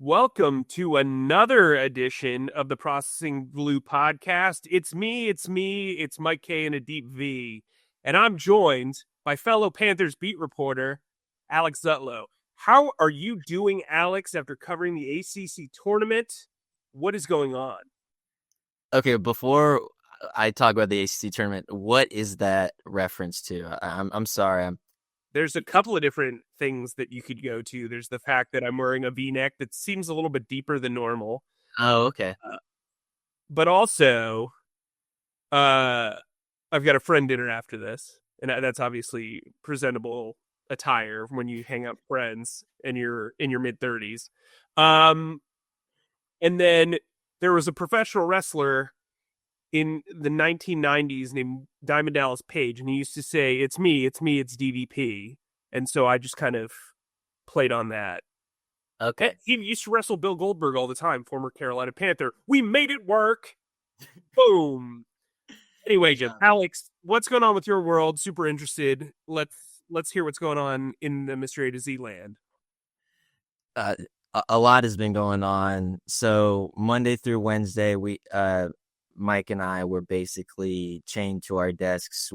Welcome to another edition of the Processing Blue podcast. It's Mike Kaye and a deep V. And I'm joined by fellow Panthers beat reporter, Alex Zietlow. How are you doing, Alex, after covering the ACC tournament? What is going on? Okay, before I talk about the ACC tournament, what is that reference to? I'm sorry. There's a couple of different things that you could go to. There's the fact that I'm wearing a V-neck that seems a little bit deeper than normal. Oh, okay. But also, uh, I've got a friend dinner after this, and that's obviously presentable attire when you hang out with friends and you're in your mid-30s. Um, and then there was a professional wrestler in the 1990s named Diamond Dallas Page, and he used to say, it's me, it's DDP. And so I just kind of played on that. Okay. He used to wrestle Bill Goldberg all the time, former Carolina Panther. We made it work. Boom. Anyway, Jim, Alex, what's going on with your world? Super interested. Let's hear what's going on in the Mr. A to Z land. A lot has been going on. So Monday through Wednesday, Mike and I were basically chained to our desks,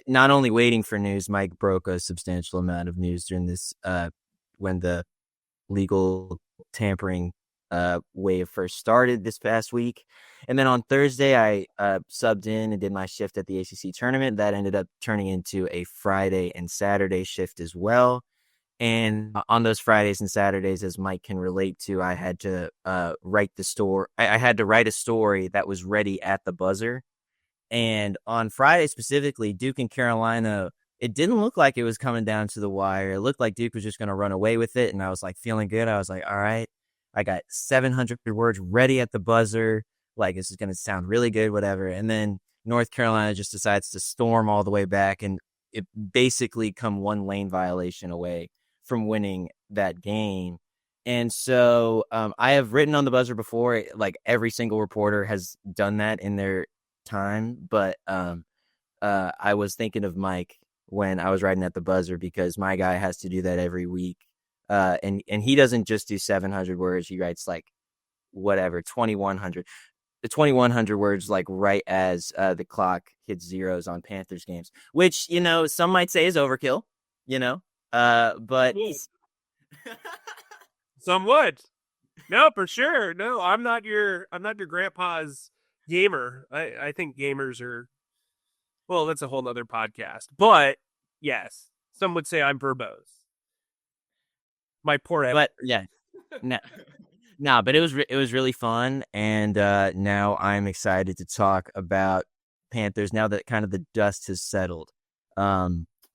not only waiting for news. Mike broke a substantial amount of news during this, when the legal tampering wave first started this past week. And then on Thursday, I subbed in and did my shift at the ACC tournament. That ended up turning into a Friday and Saturday shift as well. And on those Fridays and Saturdays, as Mike can relate to, I had to write the story. I had to write a story that was ready at the buzzer. And on Friday specifically, Duke and Carolina, it didn't look like it was coming down to the wire. It looked like Duke was just going to run away with it. And I was like feeling good. I was like, all right, I got 700 words ready at the buzzer. Like, this is going to sound really good, whatever. And then North Carolina just decides to storm all the way back, and it basically come one lane violation away from winning that game. And so I have written on the buzzer before. Like, every single reporter has done that in their time. But I was thinking of Mike when I was writing at the buzzer, because my guy has to do that every week. And he doesn't just do 700 words. He writes like whatever, 2,100. The 2,100 words, like right as the clock hits zeros on Panthers games, which, some might say is overkill, but some would. No, for sure. No, I'm not your grandpa's gamer. I think gamers are, well, that's a whole nother podcast. But yes, some would say I'm verbose. My poor but yeah. No, but it was really fun, and now I'm excited to talk about Panthers now that kind of the dust has settled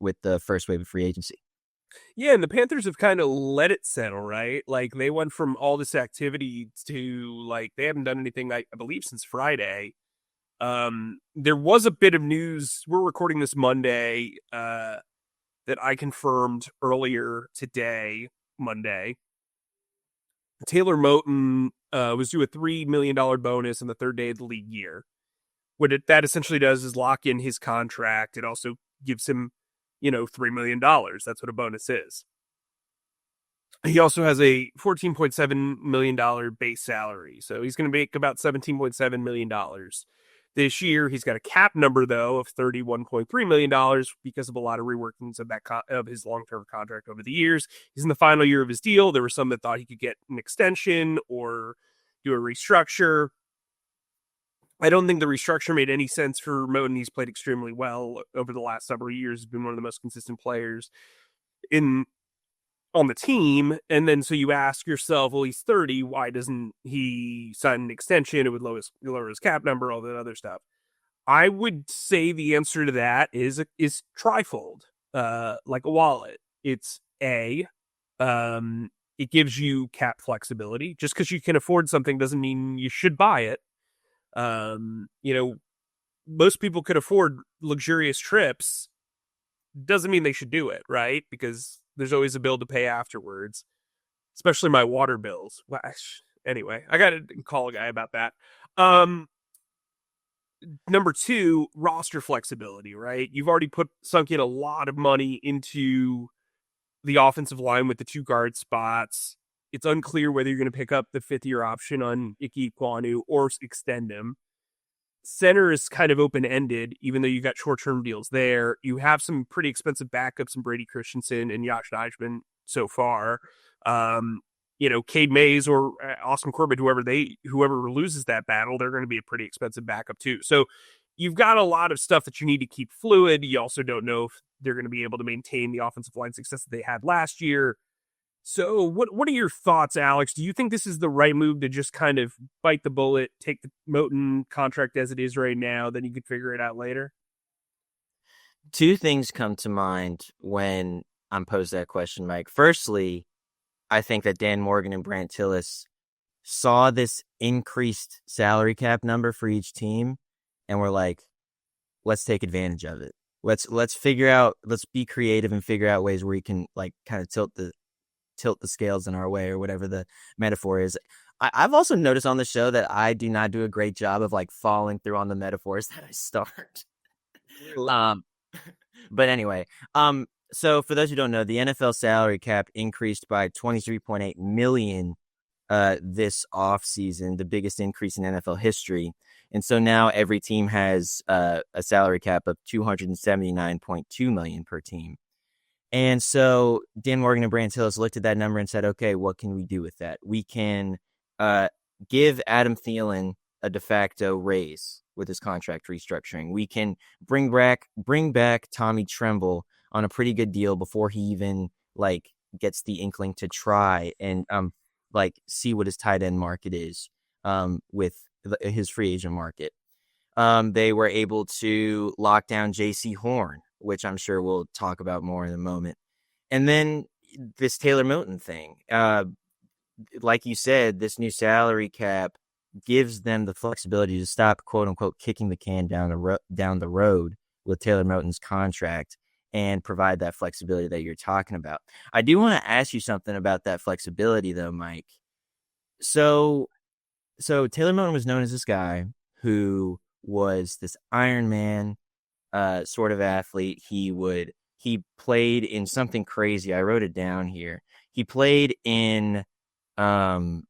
with the first wave of free agency. Yeah, and the Panthers have kind of let it settle, right? Like, they went from all this activity to, like, they haven't done anything, I believe, since Friday. There was a bit of news. We're recording this Monday that I confirmed earlier today, Monday. Taylor Moton was due a $3 million bonus in the third day of the league year. What that essentially does is lock in his contract. It also gives him, $3 million. That's what a bonus is. He also has a $14.7 million base salary. So he's going to make about $17.7 million this year. He's got a cap number, though, of $31.3 million because of a lot of reworkings of of his long-term contract over the years. He's in the final year of his deal. There were some that thought he could get an extension or do a restructure. I don't think the restructure made any sense for Moton. He's played extremely well over the last several years. He's been one of the most consistent players on the team. And then so you ask yourself, well, he's 30. Why doesn't he sign an extension? It would lower his cap number, all that other stuff. I would say the answer to that is trifold, like a wallet. It's it gives you cap flexibility. Just because you can afford something doesn't mean you should buy it. Most people could afford luxurious trips. Doesn't mean they should do it, right? Because there's always a bill to pay afterwards, especially my water bills. Anyway, I got to call a guy about that. Number two, roster flexibility, right? You've already sunk in a lot of money into the offensive line with the two guard spots. It's unclear whether you're going to pick up the 5th-year option on Ike Ekwonu or extend him. Center is kind of open ended, even though you got short term deals there. You have some pretty expensive backups in Brady Christensen and Josh Nijman so far. Um, Cade Mays or Austin Corbett, whoever loses that battle, they're going to be a pretty expensive backup too. So you've got a lot of stuff that you need to keep fluid. You also don't know if they're going to be able to maintain the offensive line success that they had last year. So what are your thoughts, Alex? Do you think this is the right move to just kind of bite the bullet, take the Moten contract as it is right now, then you could figure it out later? Two things come to mind when I'm posed that question, Mike. Firstly, I think that Dan Morgan and Brant Tillis saw this increased salary cap number for each team and were like, let's take advantage of it. Let's be creative and figure out ways where we can like kind of tilt the scales in our way, or whatever the metaphor is. I've also noticed on the show that I do not do a great job of like following through on the metaphors that I start. um, but anyway, so for those who don't know, the NFL salary cap increased by 23.8 million this offseason, the biggest increase in NFL history. And so now every team has a salary cap of 279.2 million per team. And so Dan Morgan and Brant Tillis looked at that number and said, okay, what can we do with that? We can give Adam Thielen a de facto raise with his contract restructuring. We can bring back Tommy Tremble on a pretty good deal before he even like gets the inkling to try and like see what his tight end market is with his free agent market. They were able to lock down J.C. Horn, which I'm sure we'll talk about more in a moment. And then this Taylor Moten thing, like you said, this new salary cap gives them the flexibility to stop, quote unquote, kicking the can down the road with Taylor Moten's contract and provide that flexibility that you're talking about. I do want to ask you something about that flexibility, though, Mike. So Taylor Moten was known as this guy who was this Iron Man sort of athlete. He played in something crazy. I wrote it down here. He played in he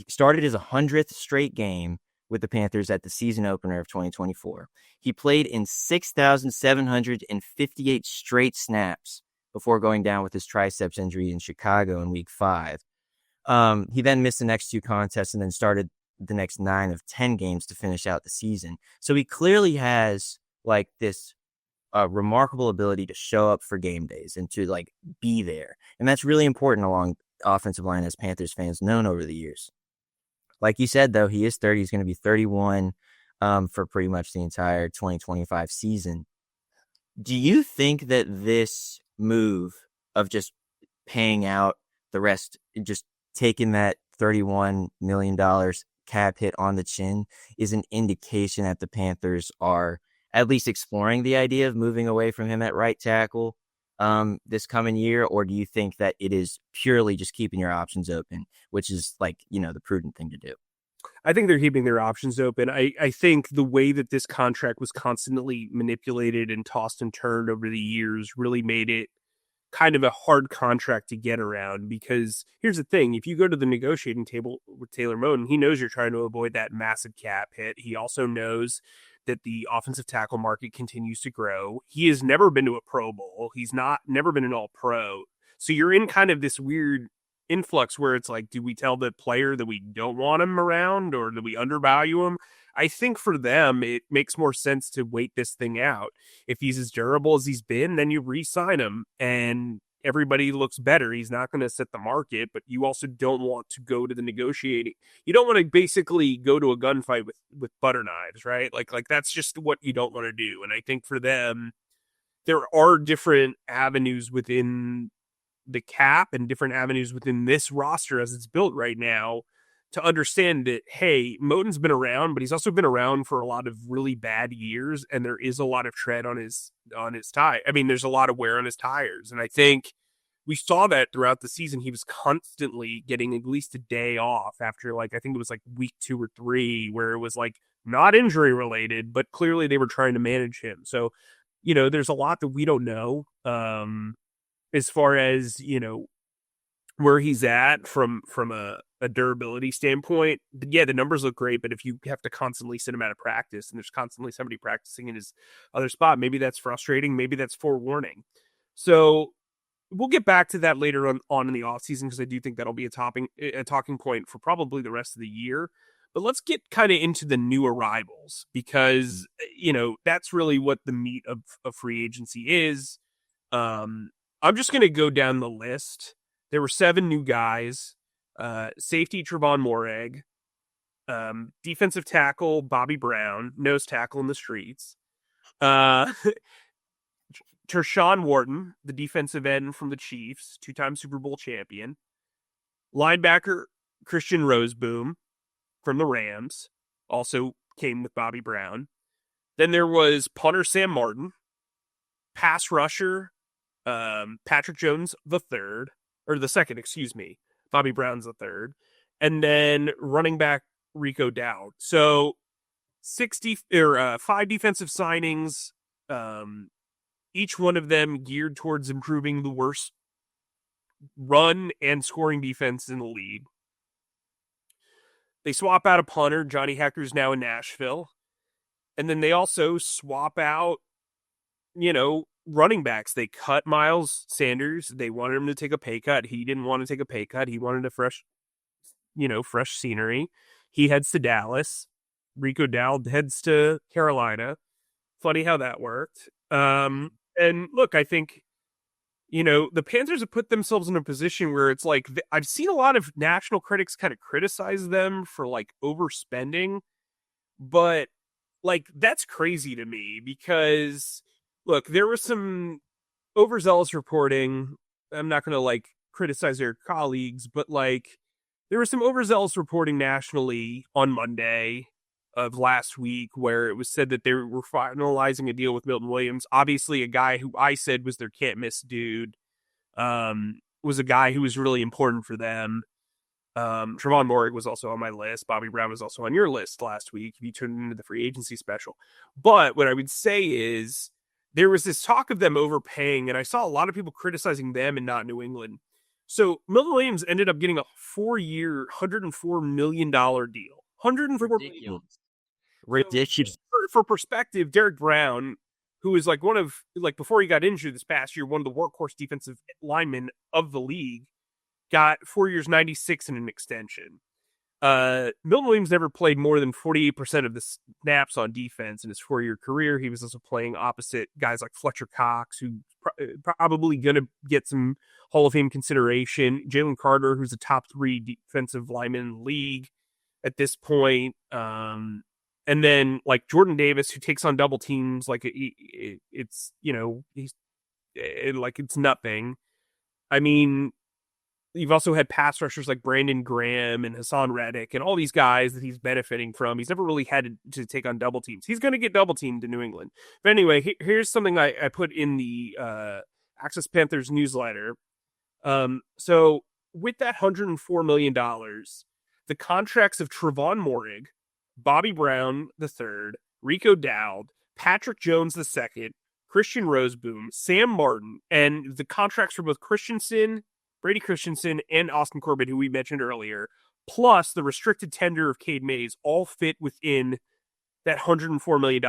started his 100th straight game with the Panthers at the season opener of 2024. He played in 6,758 straight snaps before going down with his triceps injury in Chicago in week 5. He then missed the next 2 contests and then started the next 9 of 10 games to finish out the season. So he clearly has like this remarkable ability to show up for game days and to like be there. And that's really important along offensive line, as Panthers fans known over the years. Like you said, though, he is 30. He's going to be 31 for pretty much the entire 2025 season. Do you think that this move of just paying out the rest, just taking that $31 million cap hit on the chin, is an indication that the Panthers are at least exploring the idea of moving away from him at right tackle this coming year? Or do you think that it is purely just keeping your options open, which is like, the prudent thing to do? I think they're keeping their options open. I think the way that this contract was constantly manipulated and tossed and turned over the years really made it kind of a hard contract to get around, because here's the thing. If you go to the negotiating table with Taylor Moten, he knows you're trying to avoid that massive cap hit. He also knows that the offensive tackle market continues to grow. He has never been to a Pro Bowl. He's never been an All-Pro. So you're in kind of this weird influx where it's like, do we tell the player that we don't want him around, or do we undervalue him? I think for them, it makes more sense to wait this thing out. If he's as durable as he's been, then you re-sign him and everybody looks better. He's not going to set the market, but you also don't want to go to the negotiating. You don't want to basically go to a gunfight with butter knives, right? Like that's just what you don't want to do. And I think for them, there are different avenues within the cap and different avenues within this roster as it's built right now to understand that, hey, Moten's been around, but he's also been around for a lot of really bad years, and there is a lot of tread on his tire. I mean, there's a lot of wear on his tires, and I think we saw that throughout the season. He was constantly getting at least a day off after, like, I think it was like week 2 or 3, where it was like not injury related, but clearly they were trying to manage him. So, there's a lot that we don't know as far as, where he's at from a durability standpoint. Yeah, the numbers look great, but if you have to constantly sit him out of practice and there's constantly somebody practicing in his other spot, maybe that's frustrating. Maybe that's forewarning. So we'll get back to that later on in the offseason because I do think that'll be a talking point for probably the rest of the year. But let's get kind of into the new arrivals because that's really what the meat of free agency is. I'm just going to go down the list. There were 7 new guys. Safety Trevon Moehrig, defensive tackle Bobby Brown, nose tackle in the streets. Tershawn Wharton, the defensive end from the Chiefs, 2-time Super Bowl champion. Linebacker Christian Roseboom from the Rams, also came with Bobby Brown. Then there was punter Sam Martin, pass rusher Patrick Jones the third, or the second, excuse me. Bobby Brown's the third. And then running back Rico Dowd. So 5 defensive signings, each one of them geared towards improving the worst run and scoring defense in the league. They swap out a punter. Johnny Hector's now in Nashville. And then they also swap out, running backs. They cut Miles Sanders. They wanted him to take a pay cut. He didn't want to take a pay cut. He wanted a fresh scenery. He heads to Dallas. Rico Dowd heads to Carolina. Funny how that worked. And look, I think, the Panthers have put themselves in a position where it's like, I've seen a lot of national critics kind of criticize them for like overspending, but like, that's crazy to me because look, there was some overzealous reporting. I'm not going to like criticize their colleagues, but like there was some overzealous reporting nationally on Monday of last week where it was said that they were finalizing a deal with Milton Williams. Obviously, a guy who I said was their can't miss dude, was a guy who was really important for them. Trevon Moehrig was also on my list. Bobby Brown was also on your list last week if you turned into the free agency special. But what I would say is there was this talk of them overpaying, and I saw a lot of people criticizing them and not New England. So Milton Williams ended up getting a 4-year, $104 million deal. $104 Ridiculous. So, for perspective, Derek Brown, who is like before he got injured this past year, one of the workhorse defensive linemen of the league, got 4 years, 96 in an extension. Milton Williams never played more than 48% of the snaps on defense in his 4-year career. He was also playing opposite guys like Fletcher Cox, who probably going to get some Hall of Fame consideration. Jalen Carter, who's a top 3 defensive lineman in the league at this point. And then like Jordan Davis, who takes on double teams like it's he's like it's nothing. I mean, you've also had pass rushers like Brandon Graham and Hassan Reddick and all these guys that he's benefiting from. He's never really had to take on double teams. He's going to get double teamed in New England. But anyway, here's something I put in the Access Panthers newsletter. So with that $104 million, the contracts of Trevon Moehrig, Bobby Brown III, Rico Dowd, Patrick Jones II, Christian Roseboom, Sam Martin, and the contracts for both Brady Christensen, and Austin Corbett, who we mentioned earlier, plus the restricted tender of Cade Mays, all fit within that $104 million.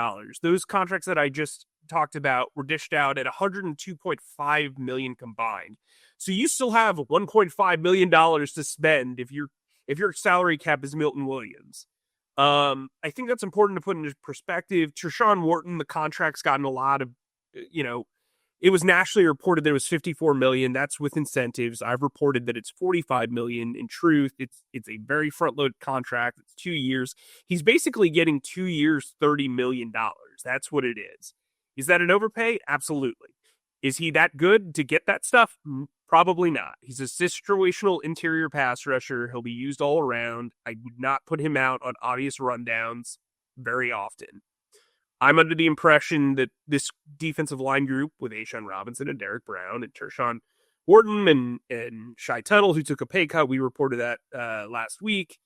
Those contracts that I just talked about were dished out at $102.5 million combined. So you still have $1.5 million to spend if your salary cap is Milton Williams. I think that's important to put into perspective. Tershawn Wharton, the contract's gotten a lot of, it was nationally reported that it was $54 million. That's with incentives. I've reported that it's $45 million. In truth, it's a very front-loaded contract. It's 2 years. He's basically getting 2 years, $30 million. That's what it is. Is that an overpay? Absolutely. Is he that good to get that stuff? Probably not. He's a situational interior pass rusher. He'll be used all around. I would not put him out on obvious rundowns very often. I'm under the impression that this defensive line group with A'Shawn Robinson and Derek Brown and Tershawn Wharton and Shai Tuttle, who took a pay cut, we reported that last week.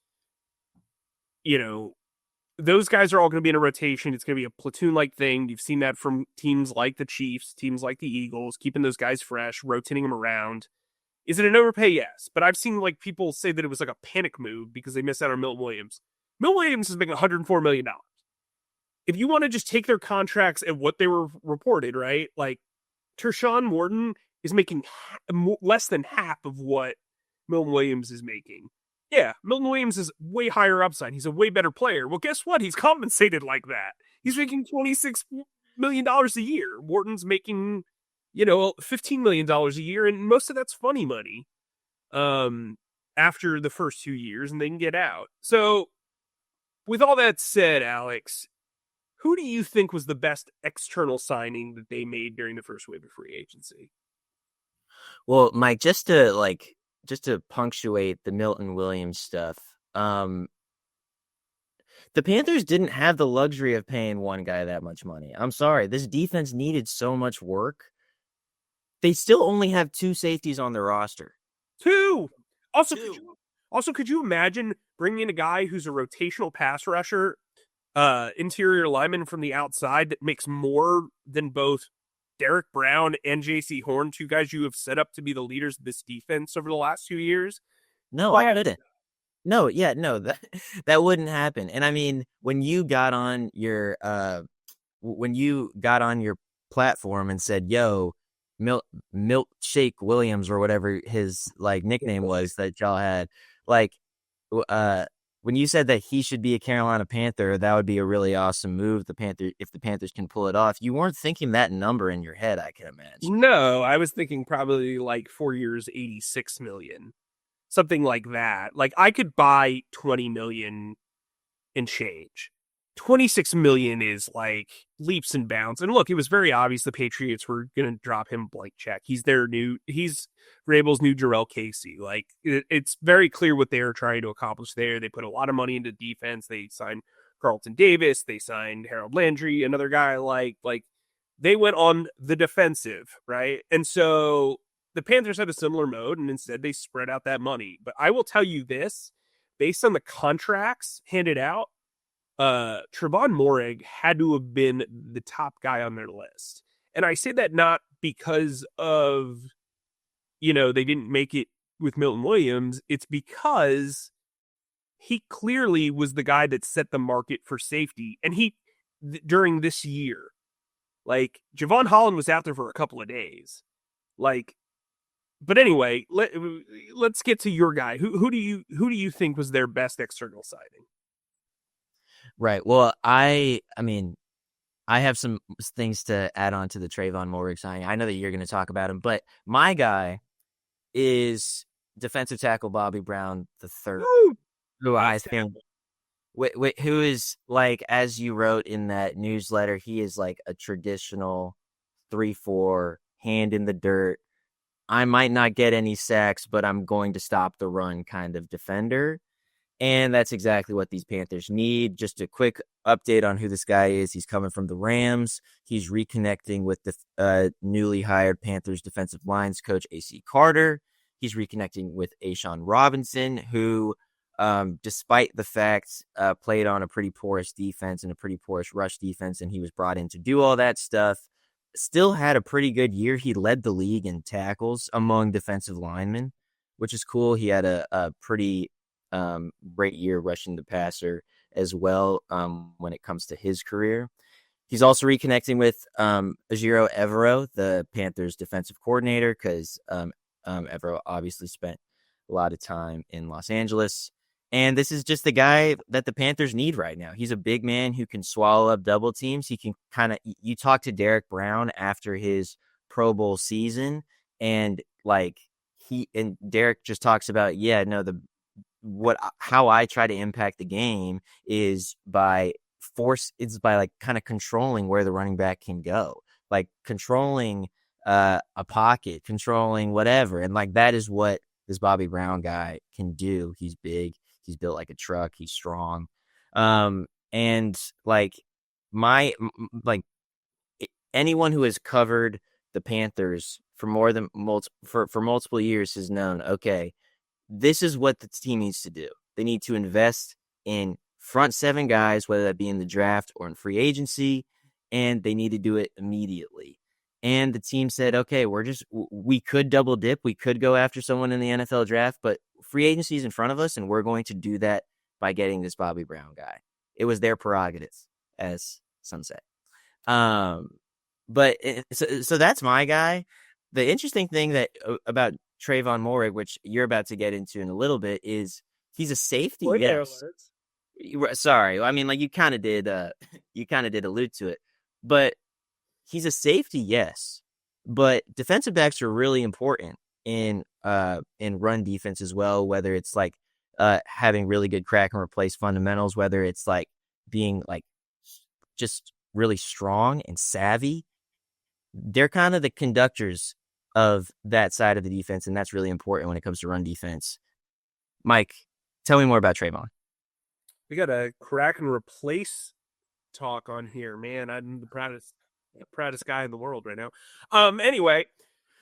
Those guys are all going to be in a rotation. It's going to be a platoon-like thing. You've seen that from teams like the Chiefs, teams like the Eagles, keeping those guys fresh, rotating them around. Is it an overpay? Yes. But I've seen like people say that it was like a panic move because they missed out on Milton Williams. Milton Williams is making $104 million. If you want to just take their contracts and what they were reported, right? Like Tershawn Morton is making less than half of what Milton Williams is making. Yeah, Milton Williams is way higher upside. He's a way better player. Well, guess what? He's compensated like that. He's making $26 million a year. Morton's making, $15 million a year, and most of that's funny money. After the first 2 years, and they can get out. So, with all that said, Alex, who do you think was the best external signing that they made during the first wave of free agency? Well, Mike, just to punctuate the Milton Williams stuff, the Panthers didn't have the luxury of paying one guy that much money. I'm sorry. This defense needed so much work. They still only have two safeties on their roster. Two. Could you imagine bringing in a guy who's a rotational pass rusher, interior lineman from the outside that makes more than both Derek Brown and J.C. Horn, two guys you have set up to be the leaders of this defense over the last 2 years? No, I didn't. No, that wouldn't happen. And I mean, when you got on your platform and said, "Yo, Milkshake Williams," or whatever his like nickname was that y'all had, like, when you said that he should be a Carolina Panther, that would be a really awesome move. If the Panthers can pull it off, you weren't thinking that number in your head, I can imagine. No, I was thinking probably like 4 years, 86 million. Something like that. Like I could buy 20 million and change. 26 million is like leaps and bounds. And look, it was very obvious the Patriots were going to drop him blank check. He's Vrabel's new Jarrell Casey. Like it's very clear what they are trying to accomplish there. They put a lot of money into defense. They signed Carlton Davis. They signed Harold Landry, another guy like they went on the defensive, right? And so the Panthers had a similar mode, and instead they spread out that money. But I will tell you this, based on the contracts handed out, Trevon Moehrig had to have been the top guy on their list. And I say that not because of, they didn't make it with Milton Williams. It's because he clearly was the guy that set the market for safety. And during this year, like Javon Holland was out there for a couple of days. But anyway, let's get to your guy. Who do you think was their best external signing? Right. Well, I mean, I have some things to add on to the Trevon Moehrig signing. I know that you're going to talk about him, but my guy is defensive tackle Bobby Brown III, who I think, who is like, as you wrote in that newsletter, he is like a traditional 3-4 hand in the dirt. I might not get any sacks, but I'm going to stop the run kind of defender. And that's exactly what these Panthers need. Just a quick update on who this guy is. He's coming from the Rams. He's reconnecting with the newly hired Panthers defensive lines coach, A.C. Carter. He's reconnecting with A'Shawn Robinson, who, despite the fact, played on a pretty porous defense and a pretty porous rush defense, and he was brought in to do all that stuff, still had a pretty good year. He led the league in tackles among defensive linemen, which is cool. He had a pretty great year rushing the passer as well when it comes to his career. He's also reconnecting with Ejiro Evero, the Panthers defensive coordinator, because Evero obviously spent a lot of time in Los Angeles. And this is just the guy that the Panthers need right now. He's a big man who can swallow up double teams. He can you talk to Derek Brown after his Pro Bowl season, and Derek just talks about, how I try to impact the game is by kind of controlling where the running back can go, like controlling a pocket, controlling whatever. And like, that is what this Bobby Brown guy can do. He's big. He's built like a truck. He's strong. And like anyone who has covered the Panthers for multiple years has known, okay, this is what the team needs to do. They need to invest in front seven guys, whether that be in the draft or in free agency, and they need to do it immediately. And the team said, okay, we could double dip. We could go after someone in the NFL draft, but free agency is in front of us, and we're going to do that by getting this Bobby Brown guy. It was their prerogative, as some say. So that's my guy. The interesting thing about Trayvon Moehrig, which you're about to get into in a little bit, is he's a safety. Spoiler Yes. alerts. Sorry. I mean, like you kind of did allude to it, but he's a safety, yes. But defensive backs are really important in run defense as well, whether it's like having really good crack and replace fundamentals, whether it's like being like just really strong and savvy. They're kind of the conductors of that side of the defense, and that's really important when it comes to run defense. Mike, tell me more about Trayvon. We got a crack and replace talk on here, man. I'm the proudest guy in the world right now. Anyway,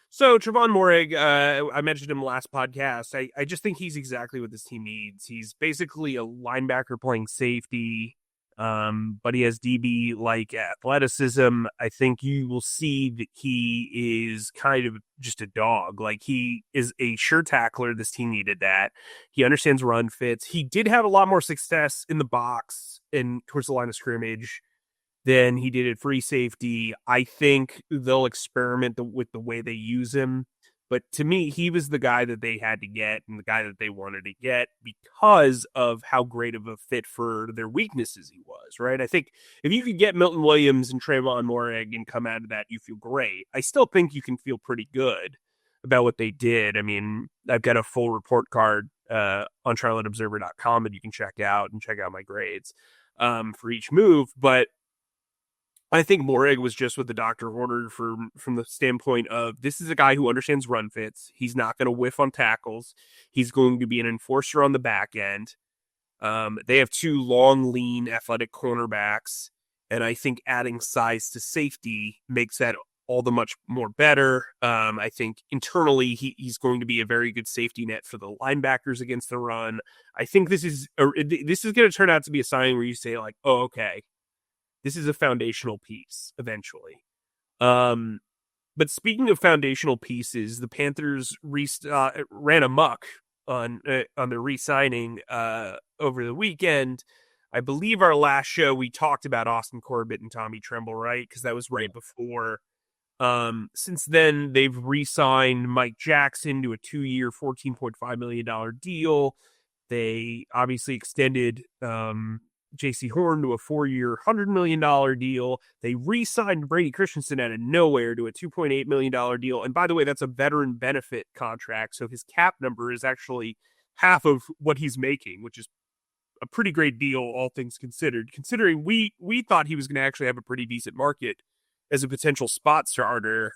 so Trayvon Moehrig, I mentioned him last podcast. I just think he's exactly what this team needs. He's basically a linebacker playing safety, but he has DB like athleticism. I think you will see that he is kind of just a dog. Like he is a sure tackler. This team needed that. He understands run fits. He did have a lot more success in the box and towards the line of scrimmage than he did at free safety. I think they'll experiment with the way they use him. But to me, he was the guy that they had to get and the guy that they wanted to get because of how great of a fit for their weaknesses he was, right? I think if you could get Milton Williams and Trayvon Moehrig and come out of that, you feel great. I still think you can feel pretty good about what they did. I mean, I've got a full report card on charlotteobserver.com that you can check out my grades for each move. But I think Moehrig was just what the doctor ordered from the standpoint of this is a guy who understands run fits. He's not going to whiff on tackles. He's going to be an enforcer on the back end. They have two long, lean, athletic cornerbacks, and I think adding size to safety makes that all the much more better. I think internally he's going to be a very good safety net for the linebackers against the run. I think this is going to turn out to be a sign where you say like, oh, okay, this is a foundational piece eventually. But speaking of foundational pieces, the Panthers ran amok on their re-signing over the weekend. I believe our last show we talked about Austin Corbett and Tommy Tremble, right? Because that was right before. Since then, they've re-signed Mike Jackson to a 2-year, $14.5 million deal. They obviously extended J.C. Horn to a 4-year, $100 million deal. They re-signed Brady Christensen out of nowhere to a $2.8 million deal. And by the way, that's a veteran benefit contract. So his cap number is actually half of what he's making, which is a pretty great deal, all things considered. Considering we thought he was going to actually have a pretty decent market as a potential spot starter.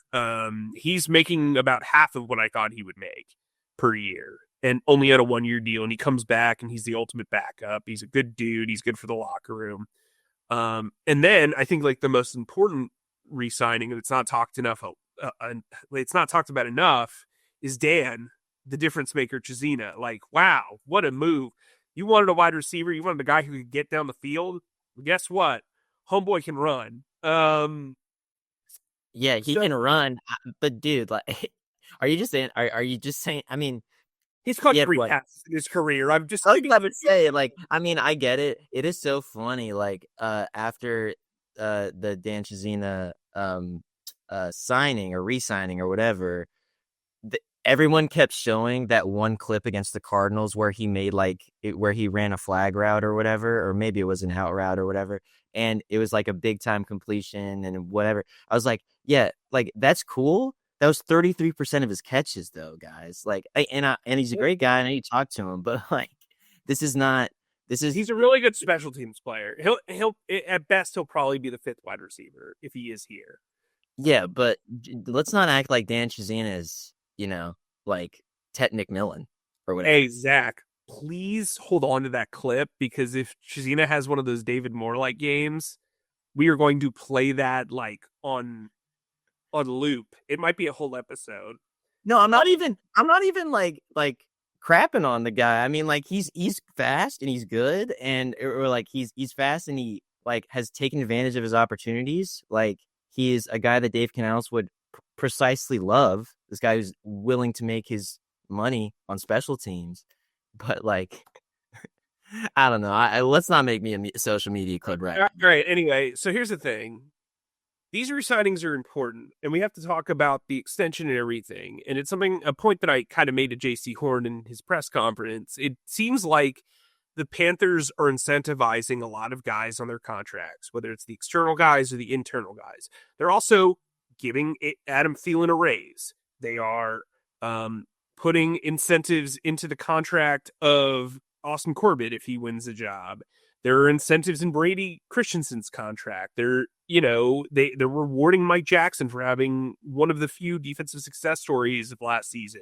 He's making about half of what I thought he would make per year. And only on a 1-year deal, and he comes back and he's the ultimate backup. He's a good dude. He's good for the locker room. And then I think like the most important re-signing, and it's not talked about enough, is Dan, the difference maker, Chizina. Like, wow, what a move! You wanted a wide receiver. You wanted a guy who could get down the field. Well, guess what? Homeboy can run. Yeah, he can run, but dude, like, are you just saying? Are you just saying? I mean. He's caught 3 passes in his career. I'm just I would say, like, I mean, I get it. It is so funny. Like, after the Dan Chizina signing or re-signing or whatever, everyone kept showing that one clip against the Cardinals where he made where he ran a flag route or whatever, or maybe it was an out route or whatever, and it was like a big time completion and whatever. I was like, yeah, like that's cool. That was 33% of his catches, though, guys. Like, and he's a great guy. I know you talk to him, but like, he's a really good special teams player. He'll at best he'll probably be the 5th wide receiver if he is here. Yeah, but let's not act like Dan Chizina is, like Ted McMillan or whatever. Hey, Zach, please hold on to that clip because if Chizina has one of those David Moore-like games, we are going to play that like on loop. It might be a whole episode. No, I'm not even like crapping on the guy. I mean, like he's fast and he's good, and or like he's fast and he like has taken advantage of his opportunities. Like he is a guy that Dave Canales would precisely love. This guy who's willing to make his money on special teams, but like, I don't know. Let's not make me a social media club right All now. right. Anyway, so here's the thing. These resignings are important, and we have to talk about the extension and everything. And it's a point that I kind of made to J.C. Horn in his press conference. It seems like the Panthers are incentivizing a lot of guys on their contracts, whether it's the external guys or the internal guys. They're also giving Adam Thielen a raise. They are putting incentives into the contract of Austin Corbett if he wins the job. There are incentives in Brady Christensen's contract. They're rewarding Mike Jackson for having one of the few defensive success stories of last season.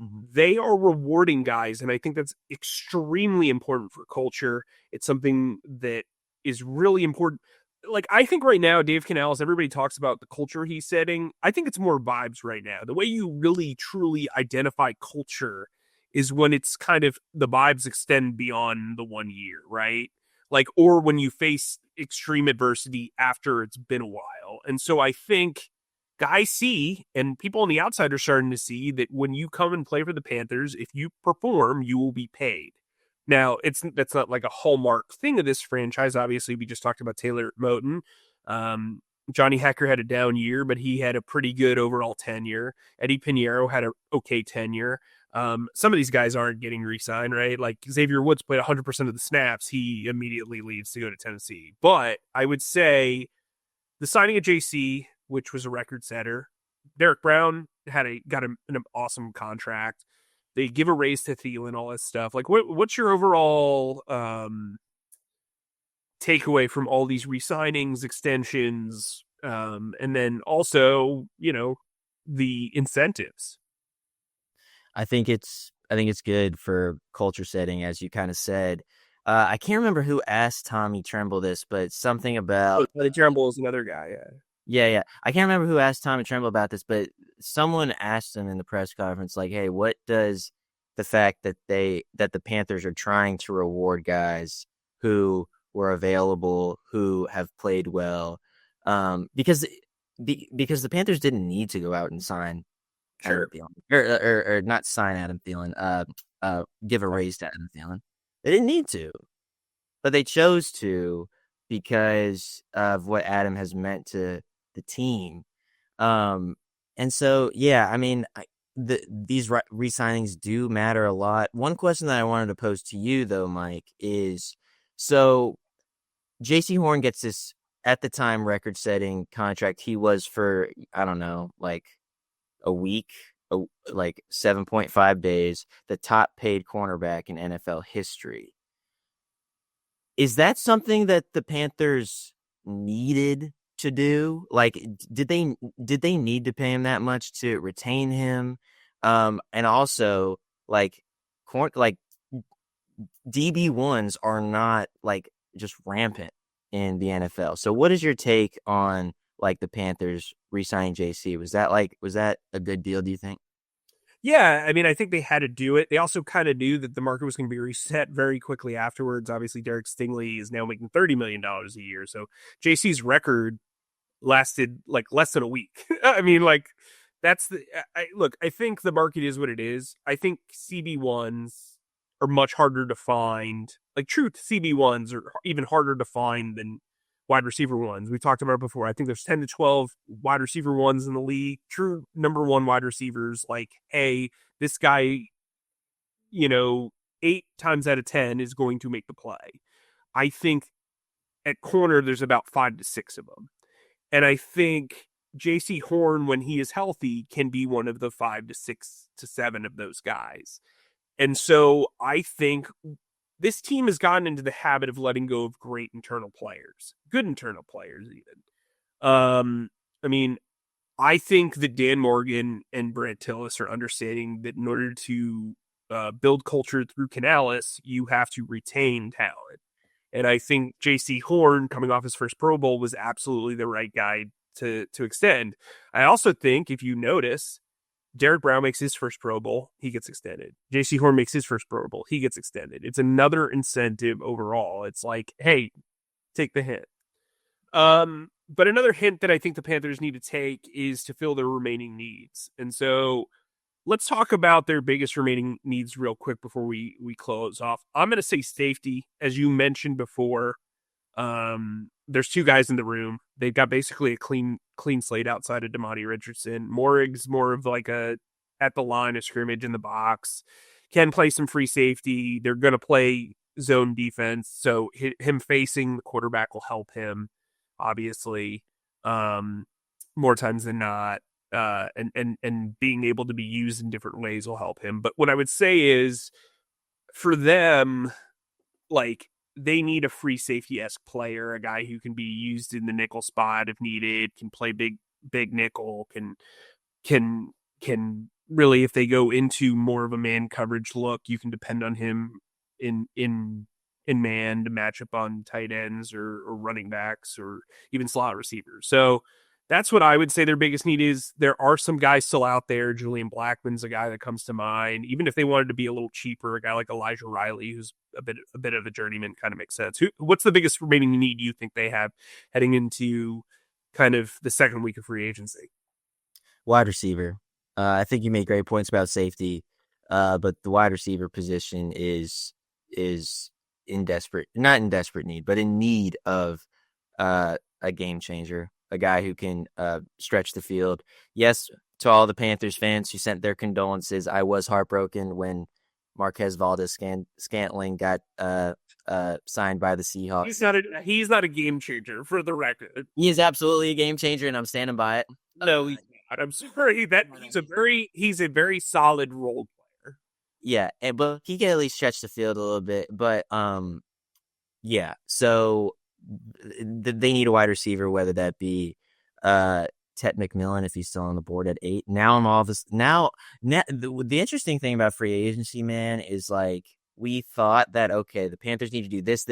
Mm-hmm. They are rewarding guys, and I think that's extremely important for culture. It's something that is really important. Like, I think right now, Dave Canales, everybody talks about the culture he's setting. I think it's more vibes right now. The way you really truly identify culture is when it's kind of the vibes extend beyond the 1 year, right? Like, or when you face extreme adversity after it's been a while. And so I think guys see, and people on the outside are starting to see, that when you come and play for the Panthers, if you perform, you will be paid. Now, that's not like a hallmark thing of this franchise. Obviously, we just talked about Taylor Moton. Johnny Hecker had a down year, but he had a pretty good overall tenure. Eddie Pinheiro had an okay tenure. Some of these guys aren't getting re-signed, right? Like Xavier Woods played 100% of the snaps. He immediately leaves to go to Tennessee. But I would say the signing of JC, which was a record setter, Derek Brown got an awesome contract. They give a raise to Thielen, all that stuff. Like, what's your overall takeaway from all these re-signings, extensions, and then also, the incentives? I think it's good for culture setting, as you kind of said. I can't remember who asked Tommy Tremble this, but something Oh, about Tony Turnbull is another guy. Yeah. yeah. I can't remember who asked Tommy Tremble about this, but someone asked him in the press conference, like, "Hey, what does the fact that the Panthers are trying to reward guys who were available, who have played well, because because the Panthers didn't need to go out and sign Adam Sure. Thielen, or not sign Adam Thielen, give a raise to Adam Thielen. They didn't need to, but they chose to because of what Adam has meant to the team. Um, and so, yeah, I mean, these re-signings do matter a lot. One question that I wanted to pose to you, though, Mike, is so J.C. Horn gets this at the time record-setting contract. He was for, I don't know, like a week, like 7.5 days, the top paid cornerback in NFL history. Is that something that the Panthers needed to do? Like, did they need to pay him that much to retain him? And also, like, like DB1s are not like just rampant in the NFL. So what is your take on like the Panthers re-signing JC? Was that a good deal, do you think? Yeah, I mean, I think they had to do it. They also kind of knew that the market was going to be reset very quickly afterwards. Obviously, Derek Stingley is now making $30 million a year, so JC's record lasted like less than a week. I mean, like that's the look. I think the market is what it is. I think CB1s are much harder to find. Like true CB1s are even harder to find than wide receiver ones. We've talked about it before. I think there's 10 to 12 wide receiver ones in the league. True number one wide receivers. Like, hey, this guy, 8 times out of 10 is going to make the play. I think at corner, there's about 5 to 6 of them. And I think JC Horn, when he is healthy, can be one of the 5 to 6 to 7 of those guys. And so I think this team has gotten into the habit of letting go of great internal players, good internal players, even. I mean, I think that Dan Morgan and Brant Tillis are understanding that in order to build culture through Canales, you have to retain talent. And I think J.C. Horn, coming off his first Pro Bowl, was absolutely the right guy to extend. I also think, if you notice, Derek Brown makes his first Pro Bowl, he gets extended. J.C. Horn makes his first Pro Bowl, he gets extended. It's another incentive overall. It's like, hey, take the hit. But another hint that I think the Panthers need to take is to fill their remaining needs. And so let's talk about their biggest remaining needs real quick before we close off. I'm going to say safety, as you mentioned before. There's two guys in the room. They've got basically a clean slate outside of Damani Richardson. Morig's more of like a at the line of scrimmage in the box. Can play some free safety. They're going to play zone defense, so him facing the quarterback will help him, obviously, um, more times than not. And being able to be used in different ways will help him. But what I would say is for them, like they need a free safety esque player, a guy who can be used in the nickel spot if needed, can play big nickel, can really, if they go into more of a man coverage look, you can depend on him in man to match up on tight ends or running backs or even slot receivers. So that's what I would say their biggest need is. There are some guys still out there. Julian Blackman's a guy that comes to mind. Even if they wanted to be a little cheaper, a guy like Elijah Riley, who's a bit of a journeyman, kind of makes sense. What's the biggest remaining need you think they have heading into kind of the second week of free agency? Wide receiver. I think you made great points about safety, but the wide receiver position is not in desperate need, but in need of a game changer, a guy who can stretch the field. Yes, to all the Panthers fans who sent their condolences, I was heartbroken when Marquez Valdes-Scantling got signed by the Seahawks. He's not a game changer, for the record. He is absolutely a game changer, and I'm standing by it. No, he's not. I'm sorry. He's a very solid role player. Yeah, but he can at least stretch the field a little bit. But yeah. So they need a wide receiver, whether that be Tet McMillan if he's still on the board at 8. Now I'm all this. Now the interesting thing about free agency, man, is like we thought that okay, the Panthers need to do this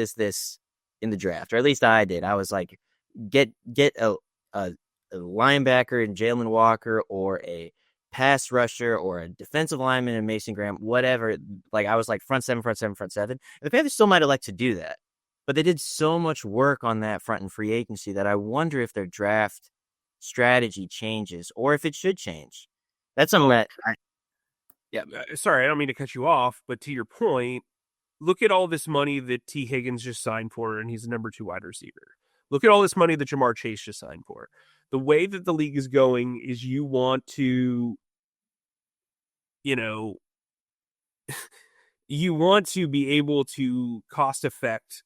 in the draft, or at least I did. I was like, get a linebacker in Jalen Walker, or a pass rusher, or a defensive lineman in Mason Graham, whatever. Like I was like front seven. And the Panthers still might elect to do that, but they did so much work on that front in free agency that I wonder if their draft strategy changes or if it should change. That's something that. Yeah, sorry, I don't mean to cut you off, but to your point, look at all this money that T. Higgins just signed for, and he's the number 2 wide receiver. Look at all this money that Jamar Chase just signed for. The way that the league is going is you want to, you want to be able to cost effect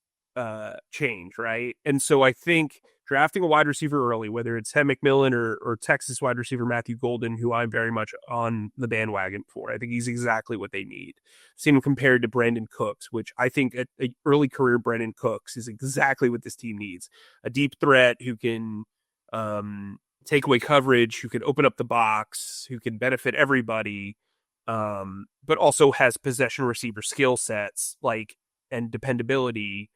change, right? And so I think drafting a wide receiver early, whether it's Ted McMillan or Texas wide receiver Matthew Golden, who I'm very much on the bandwagon for, I think he's exactly what they need. Seen him compared to Brandon Cooks, which I think a early career Brandon Cooks is exactly what this team needs. A deep threat who can take away coverage, who can open up the box, who can benefit everybody, but also has possession receiver skill sets and dependability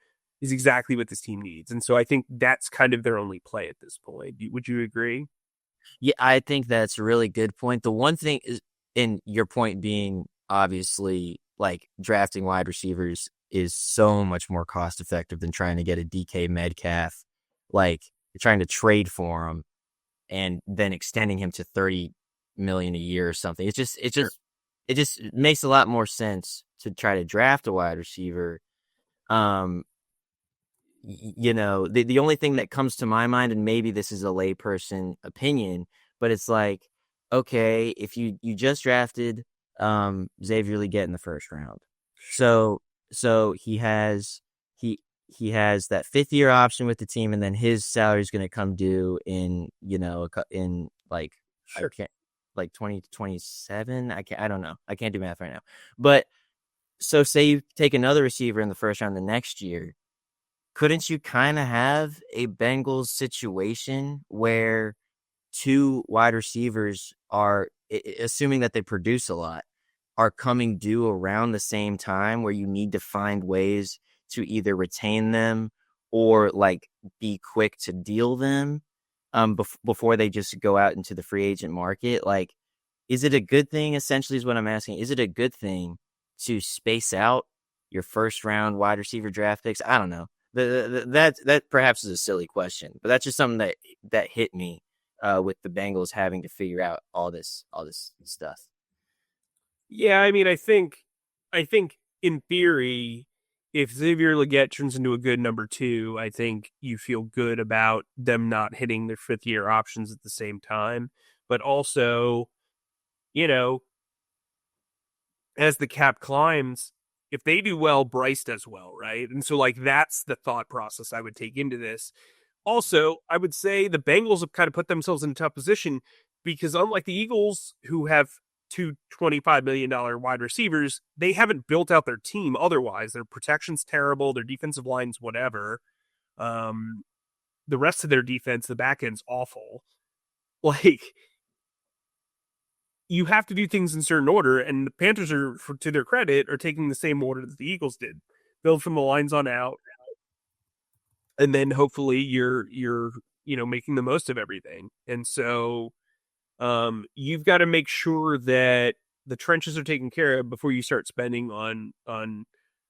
is exactly what this team needs. And so I think that's kind of their only play at this point. Would you agree? Yeah, I think that's a really good point. The one thing is, in your point being obviously like drafting wide receivers is so much more cost effective than trying to get a DK Metcalf. Like you're trying to trade for him and then extending him to $30 million a year or something. It just makes a lot more sense to try to draft a wide receiver. The only thing that comes to my mind, and maybe this is a layperson opinion, but it's like, okay, if you just drafted Xavier Legette in the first round, so he has that 5th year option with the team, and then his salary is going to come due in like Sure. 2027. I don't know. I can't do math right now, but so say you take another receiver in the first round the next year. Couldn't you kind of have a Bengals situation where 2 wide receivers are, assuming that they produce a lot, are coming due around the same time, where you need to find ways to either retain them or like be quick to deal them before they just go out into the free agent market? Like, is it a good thing, essentially is what I'm asking. Is it a good thing to space out your first round wide receiver draft picks? I don't know. That perhaps is a silly question, but that's just something that hit me with the Bengals having to figure out all this stuff. Yeah, I mean, I think in theory, if Xavier Leggett turns into a good number two, I think you feel good about them not hitting their fifth year options at the same time. But also, you know, as the cap climbs, if they do well, Bryce does well, right? And so, like, that's the thought process I would take into this. Also, I would say the Bengals have kind of put themselves in a tough position because, unlike the Eagles, who have two $25 million wide receivers, they haven't built out their team otherwise. Their protection's terrible, their defensive line's whatever. Um, the rest of their defense, the back end's awful. Like, you have to do things in certain order, and the Panthers are, to their credit, are taking the same order that the Eagles did. Build from the lines on out, and then hopefully you're making the most of everything. And so you've got to make sure that the trenches are taken care of before you start spending on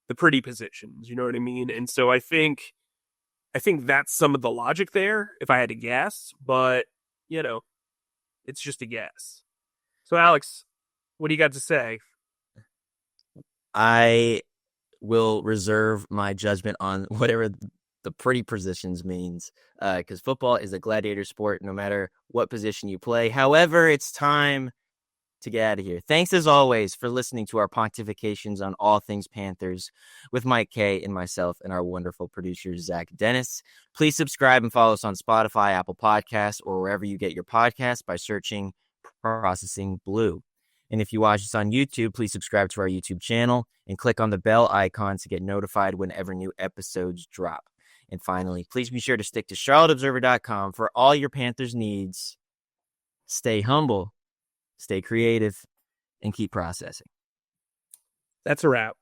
the pretty positions. You know what I mean? And so I think that's some of the logic there, if I had to guess, but it's just a guess. So Alex, what do you got to say? I will reserve my judgment on whatever the pretty positions means, because football is a gladiator sport, no matter what position you play. However, it's time to get out of here. Thanks as always for listening to our pontifications on all things Panthers with Mike Kaye and myself and our wonderful producer, Zach Dennis. Please subscribe and follow us on Spotify, Apple Podcasts, or wherever you get your podcasts by searching Processing Blue. And if you watch us on YouTube, please subscribe to our YouTube channel and click on the bell icon to get notified whenever new episodes drop. And finally, please be sure to stick to charlotteobserver.com for all your Panthers needs. Stay humble, stay creative, and keep processing. That's a wrap.